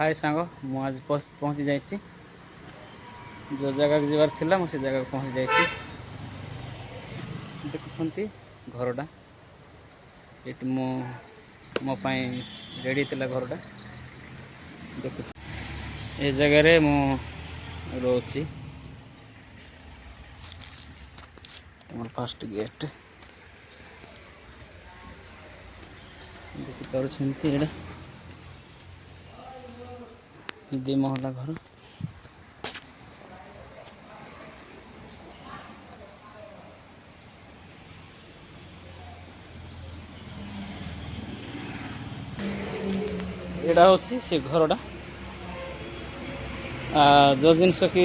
हाय सांग मु आज पहुँची जाइए जो जगह को जीवार थिला मु से जगह को पहुँची जाइए। देखुंत घरटा ये मो पाई रेडी थिला घरटा देखु ए जगह मु रोची फर्स्ट गेट देखिए दी महला घर एटा होची से घरटा जो जिनस कि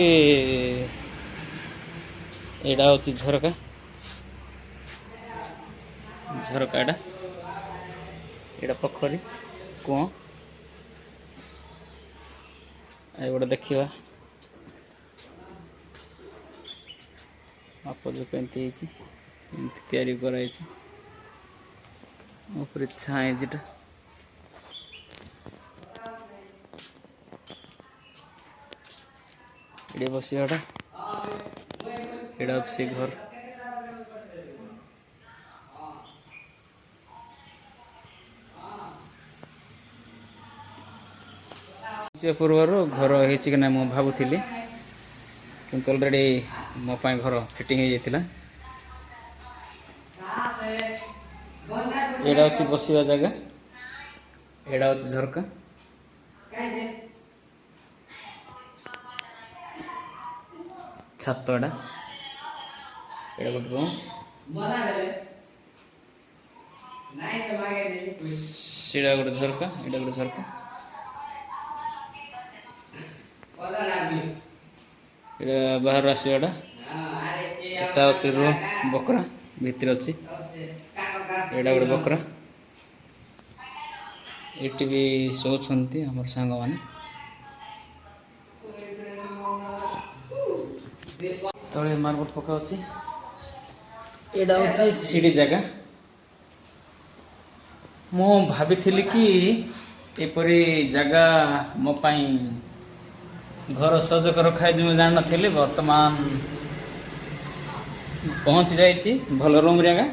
एटा होची झरका झरकाटा एटा पोखरी कुआ एगोटे देखा अपोजिट एमती तैयारी कराई छाए जेटा ये बसियाटा एटा से घर से पूर्वर घर होती ना मु भावुली किंतु ऑलरेडी मो पाई घर फिटिंग हो जाता एटा हूँ बसवा जगह एटा हूँ झरका छातटा एटा गोटे रूम सीटा गोटे झरका एटा गोटे झरका बाहर आसवाटा एटा अच्छे रूम बकरा भितर अच्छी एटा गोटे बकरा ये भी शोचती आम सांग मैंने तले मार्बल पका अच्छी एटा हूँ सीढ़ी जगह मु भाभी कि एपरी जगह मो पाई घर सजग रखाई मुझे जान नी बर्तमान पहुँच जाइए भल रूम जगह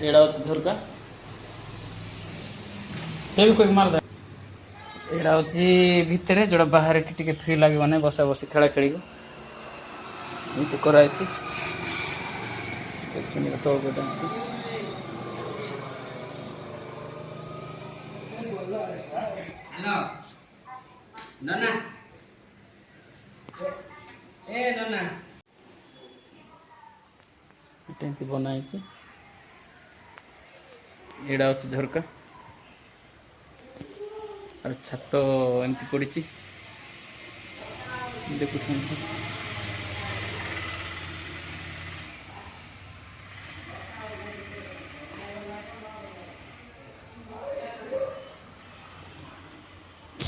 एड़ा हूँ झरका कोई मारद एड़ा हूँ भितर जोड़ा बाहर टी फ्री लगे बसा बसी खेला खेल एमती कराई तौर नाना ए नाना एमती बनाई एड़ा हूँ झरका और छात एमती पड़ी देखुं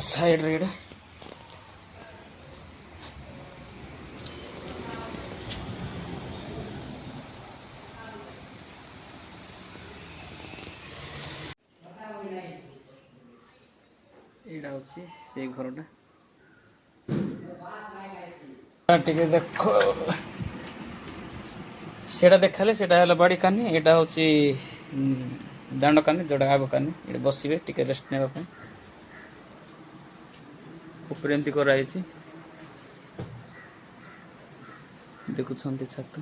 साइड रे एटा हूँ से घरटा टे देख से देखा से बाड़ी कानी एटा हूँ दांड कानी जोड़ा आग कानी ये बसवे टे रेस्ट नापी ऊपर एमती कराई देखुं छात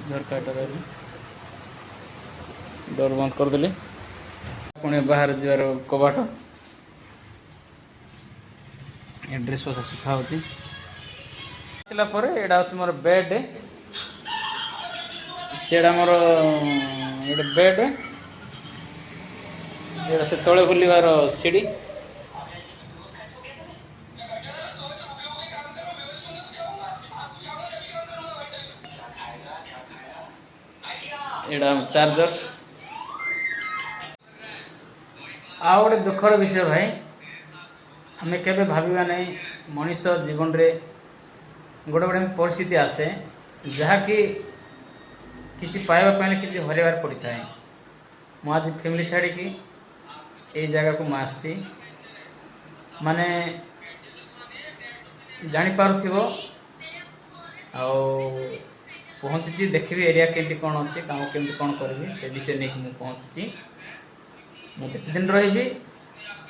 झरकाटा डोर बंद करदेली पुणी बाहर जीवार कबाट ड्रेस पसा सुखा आसला एटा हूँ मोर बेड सेटा मोर ये बेड ये से तले बुलवार सीढ़ी एटा चार्जर आ गोटे दुखर विषय भाई ଆମେ କେବେ ଭାବିବା ନାହିଁ ମଣିଷ ଜୀବନରେ ଗୋଟେ ଗୋଟେ ପରିସ୍ଥିତି ଆସେ ଯାହାକି କିଛି ପାଇବା ପାଇଁ କିଛି ହରାଇବାର ପଡ଼ିଥାଏ। ମୁଁ ଆଜି ଫ୍ୟାମିଲି ଛାଡ଼ିକି ଏଇ ଜାଗାକୁ ମୁଁ ଆସିଛି। ମାନେ ଜାଣିପାରୁଥିବ ଆଉ ପହଞ୍ଚିଛି, ଦେଖିବି ଏରିଆ କେମିତି କ'ଣ ଅଛି, କାମ କେମିତି କ'ଣ କରିବି ସେ ବିଷୟ ନେଇକି ମୁଁ ପହଞ୍ଚିଛି। ମୁଁ ଯେତେ ଦିନ ରହିବି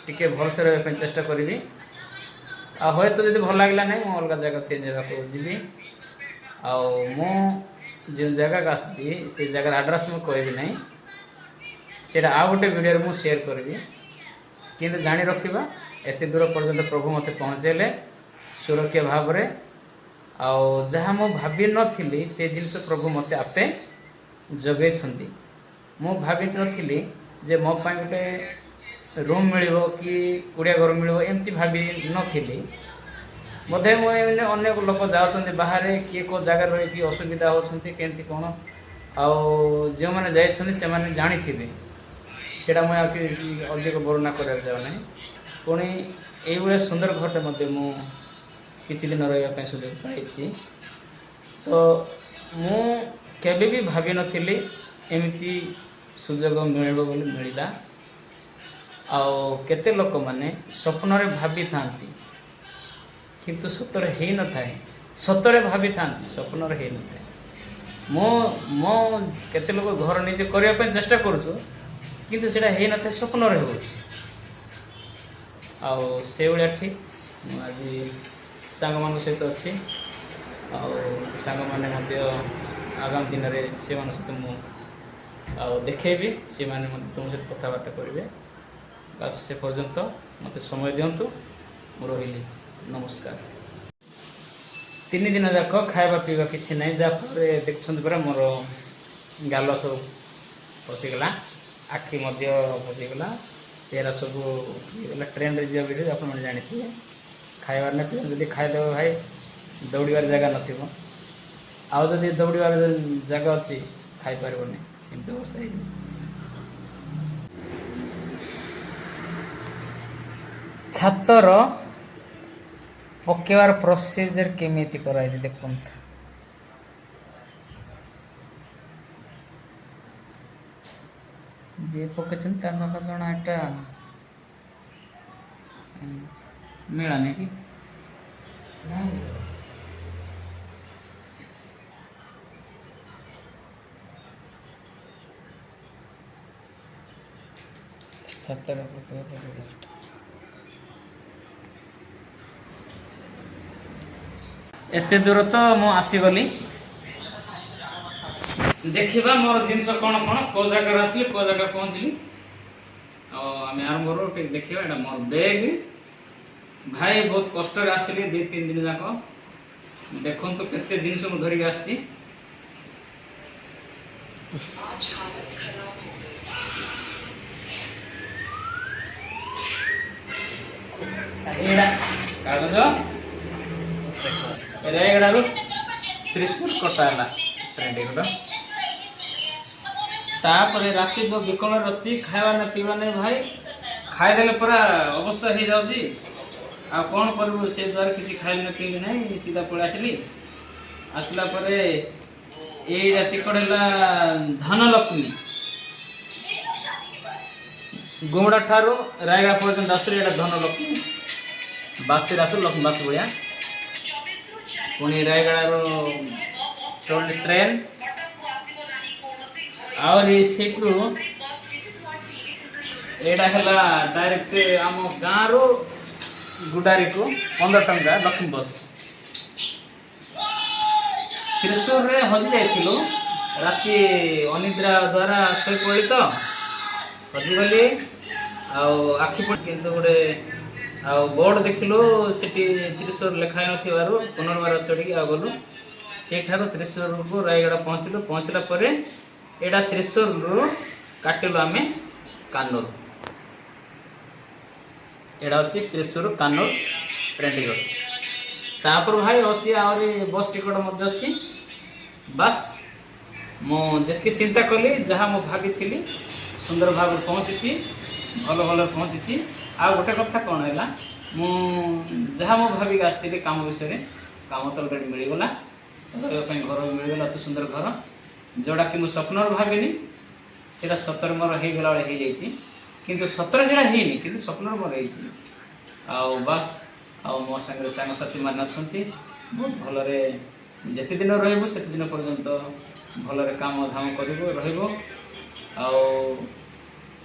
ଟିକେ ଭଲସେ ରହିବା ପାଇଁ ଚେଷ୍ଟା କରିବି। ଆଉ ହୁଏତ ଯଦି ଭଲ ଲାଗିଲା ନାହିଁ ମୁଁ ଅଲଗା ଜାଗା ଚେଞ୍ଜ ହେବାକୁ ଯିବି। ଆଉ ମୁଁ ଯେଉଁ ଜାଗାକୁ ଆସିଛି ସେ ଜାଗାର ଆଡ୍ରେସ୍ ମୁଁ କହିବି ନାହିଁ, ସେଇଟା ଆଉ ଗୋଟେ ଭିଡ଼ିଓରେ ମୁଁ ସେୟାର କରିବି। କିନ୍ତୁ ଜାଣି ରଖିବା ଏତେ ଦୂର ପର୍ଯ୍ୟନ୍ତ ପ୍ରଭୁ ମୋତେ ପହଞ୍ଚାଇଲେ ସୁରକ୍ଷା ଭାବରେ। ଆଉ ଯାହା ମୁଁ ଭାବିନଥିଲି ସେ ଜିନିଷ ପ୍ରଭୁ ମୋତେ ଆପେ ଯୋଗାଇଛନ୍ତି। ମୁଁ ଭାବିନଥିଲି ଯେ ମୋ ପାଇଁ ଗୋଟେ ରୁମ୍ ମିଳିବ କି କୁଡ଼ିଆ ଘର ମିଳିବ, ଏମିତି ଭାବି ନଥିଲି। ବୋଧେ ମୁଁ ଅନେକ ଲୋକ ଯାଉଛନ୍ତି ବାହାରେ, କିଏ କେଉଁ ଜାଗାରେ ରହିକି ଅସୁବିଧା ହେଉଛନ୍ତି କେମିତି କ'ଣ, ଆଉ ଯେଉଁମାନେ ଯାଇଛନ୍ତି ସେମାନେ ଜାଣିଥିବେ। ସେଇଟା ମୁଁ ଆଉ କିଛି ଅଧିକ ବର୍ଣ୍ଣନା କରିବାକୁ ଯାଉ ନାହିଁ। ପୁଣି ଏଇଭଳିଆ ସୁନ୍ଦର ଘରଟେ ମଧ୍ୟ ମୁଁ କିଛି ଦିନ ରହିବା ପାଇଁ ସୁଯୋଗ ପାଇଛି। ତ ମୁଁ କେବେ ବି ଭାବିନଥିଲି ଏମିତି ସୁଯୋଗ ମିଳିବ ବୋଲି ମିଳିଲା। ଆଉ କେତେ ଲୋକମାନେ ସ୍ୱପ୍ନରେ ଭାବିଥାନ୍ତି କିନ୍ତୁ ସତରେ ହେଇନଥାଏ, ସତରେ ଭାବିଥାନ୍ତି ସ୍ୱପ୍ନରେ ହେଇନଥାଏ। ମୁଁ କେତେ ଲୋକ ଘର ନିଜେ କରିବା ପାଇଁ ଚେଷ୍ଟା କରୁଛୁ କିନ୍ତୁ ସେଇଟା ହେଇନଥାଏ, ସ୍ୱପ୍ନରେ ହେଉଛି। ଆଉ ସେଇଭଳିଆ ଠିକ୍ ମୁଁ ଆଜି ସାଙ୍ଗମାନଙ୍କ ସହିତ ଅଛି। ଆଉ ସାଙ୍ଗମାନେ ମଧ୍ୟ ଆଗାମୀ ଦିନରେ ସେମାନଙ୍କ ସହିତ ମୁଁ ଆଉ ଦେଖେଇବି, ସେମାନେ ମଧ୍ୟ ତୁମ ସହିତ କଥାବାର୍ତ୍ତା କରିବେ। ବାସ୍ ସେ ପର୍ଯ୍ୟନ୍ତ ମୋତେ ସମୟ ଦିଅନ୍ତୁ। ମୁଁ ରହିଲି, ନମସ୍କାର। 3 ଦିନ ଯାକ ଖାଇବା ପିଇବା କିଛି ନାହିଁ, ଯାହାଫଳରେ ଦେଖୁଛନ୍ତି ପରା ମୋର ଗାଲ ସବୁ ପଶିଗଲା, ଆଖି ମଧ୍ୟ ପଶିଗଲା, ଚେହେରା ସବୁ ହେଇଗଲା। ଟ୍ରେନରେ ଯିବା ଭିତରେ ଆପଣମାନେ ଜାଣିଥିବେ ଖାଇବାର ନଥିବ, ଯଦି ଖାଇଦେବ ଭାଇ ଦୌଡ଼ିବାର ଜାଗା ନଥିବ, ଆଉ ଯଦି ଦୌଡ଼ିବାର ଜାଗା ଅଛି ଖାଇପାରିବନି, ସେମିତି ଅବସ୍ଥା ହେଇଯିବ। ଛାତର ପକେଇବାର ପ୍ରୋସିଜର କେମିତି କରାଯାଇଛି ଦେଖନ୍ତୁ। ଯିଏ ପକେଇଛନ୍ତି ତାଙ୍କ ଜଣା ଏଟା ମିଳାନି କି ଛାତର ପକେଇବା ପ୍ରୋସିଜରଟା। ଏତେ ଦୂର ତ ମୁଁ ଆସିଗଲି, ଦେଖିବା ମୋର ଜିନିଷ କ'ଣ କ'ଣ କେଉଁ ଜାଗାରେ ଆସିଲି କେଉଁ ଜାଗାରେ ପହଞ୍ଚିଲି। ଆଉ ଆମେ ଆରମ୍ଭରୁ ଟିକେ ଦେଖିବା। ଏଇଟା ମୋର ବ୍ୟାଗ୍, ଭାଇ ବହୁତ କଷ୍ଟରେ ଆସିଲି 2-3 ଦିନ ଯାକ। ଦେଖନ୍ତୁ କେତେ ଜିନିଷ ମୁଁ ଧରିକି ଆସିଛି। ଏଇଟା କାଗଜ, ଏଇଟାରୁ ତ୍ରିଶୂଳ କଟା ହେଲା ପ୍ରିଣ୍ଟିଂର। ତାପରେ ରାତି ଯେଉଁ ବିକଳରେ ଅଛି, ଖାଇବା ନା ପିଇବା ନାହିଁ ଭାଇ, ଖାଇଦେଲେ ପୁରା ଅବସ୍ଥା ହେଇଯାଉଛି। ଆଉ କ'ଣ କରିବୁ, ସେ ଦ୍ୱାରା କିଛି ଖାଇଲି ପିଇଲି ନାହିଁ, ସିଧା ପଳେଇ ଆସିଲି। ଆସିଲା ପରେ ଏଇଟା ଟିକଟ ହେଲା ଧନଲକ୍ଷ୍ମୀ, ଗୁମଡ଼ା ଠାରୁ ରାୟଗଡ଼ା ପର୍ଯ୍ୟନ୍ତ ଆସିଲେ ଏଇଟା ଧନଲକ୍ଷ୍ମୀ, ବାସିରେ ଆସୁ ଲକ୍ଷ୍ମୀ ବାସ ଭଳିଆ। ପୁଣି ରାୟଗଡ଼ାରୁ ଚଢ଼ିଲି ଟ୍ରେନ୍, ଆହୁରି ସେଠୁ ଏଇଟା ହେଲା ଡାଇରେକ୍ଟ ଆମ ଗାଁରୁ ଗୁଡ଼ାରୀକୁ 15 ଟଙ୍କା ଲକ୍ଷ୍ମୀ ବସ୍। ତ୍ରିଶୂରରେ ହଜି ଯାଇଥିଲୁ, ରାତି ଅନିଦ୍ରା ଦ୍ୱାରା ଶୋଇପଡ଼ିଲି ତ ହଜିଗଲି। ଆଉ ଆଖି ପଡ଼ି କିନ୍ତୁ ଗୋଟେ ଆଉ ବୋର୍ଡ଼ ଦେଖିଲୁ, ସେଠି ତ୍ରିଶୂର ଲେଖା ହେଇନଥିବାରୁ ପୁନର୍ବାର ଚଢ଼ିକି ଆଉ ଗଲୁ। ସେଇଠାରୁ ତ୍ରିଶୂରକୁ ରାୟଗଡ଼ା ପହଞ୍ଚିଲୁ। ପହଞ୍ଚିଲା ପରେ ଏଇଟା ତ୍ରିଶୂରରୁ କାଟିଲୁ ଆମେ କାନୁର। ଏଇଟା ଅଛି ତ୍ରିଶୂର କାନୁର ଟ୍ରେନ୍ ଟିକଟ। ତାପରେ ଭାଇ ଅଛି ଆହୁରି ବସ୍ ଟିକଟ ମଧ୍ୟ ଅଛି। ବାସ୍ ମୁଁ ଯେତିକି ଚିନ୍ତା କଲି, ଯାହା ମୁଁ ଭାବିଥିଲି ସୁନ୍ଦର ଭାବରେ ପହଞ୍ଚିଛି, ଭଲ ଭଲରେ ପହଞ୍ଚିଛି। ଆଉ ଗୋଟେ କଥା କ'ଣ ହେଲା, ମୁଁ ଯାହା ମୁଁ ଭାବିକି ଆସିଥିଲି କାମ ବିଷୟରେ କାମ ତ ଅଲରେଡ଼ି ମିଳିଗଲା। ରହିବା ପାଇଁ ଘର ବି ମିଳିଗଲା, ଅତି ସୁନ୍ଦର ଘର ଯେଉଁଟାକି ମୁଁ ସ୍ୱପ୍ନରେ ଭାବିନି ସେଇଟା ସତରେ ମୋର ହେଇଗଲା ବେଳେ ହେଇଯାଇଛି। କିନ୍ତୁ ସତରେ ସେଇଟା ହେଇନି, କିନ୍ତୁ ସ୍ୱପ୍ନରେ ମୋର ହେଇଛି। ଆଉ ବାସ୍, ଆଉ ମୋ ସାଙ୍ଗରେ ସାଙ୍ଗସାଥିମାନେ ଅଛନ୍ତି, ବହୁତ ଭଲରେ ଯେତେ ଦିନ ରହିବୁ ସେତେ ଦିନ ପର୍ଯ୍ୟନ୍ତ ଭଲରେ କାମ ଧାମ କରିବୁ ରହିବୁ। ଆଉ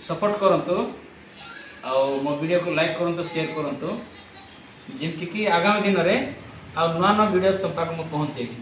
ସପୋର୍ଟ କରନ୍ତୁ, ଆଉ ମୋ ଭିଡ଼ିଓକୁ ଲାଇକ୍ କରନ୍ତୁ, ସେୟାର କରନ୍ତୁ, ଯେମିତିକି ଆଗାମୀ ଦିନରେ ଆଉ ନୂଆ ନୂଆ ଭିଡ଼ିଓ ତୁମ ପାଖକୁ ମୁଁ ପହଞ୍ଚେଇବି।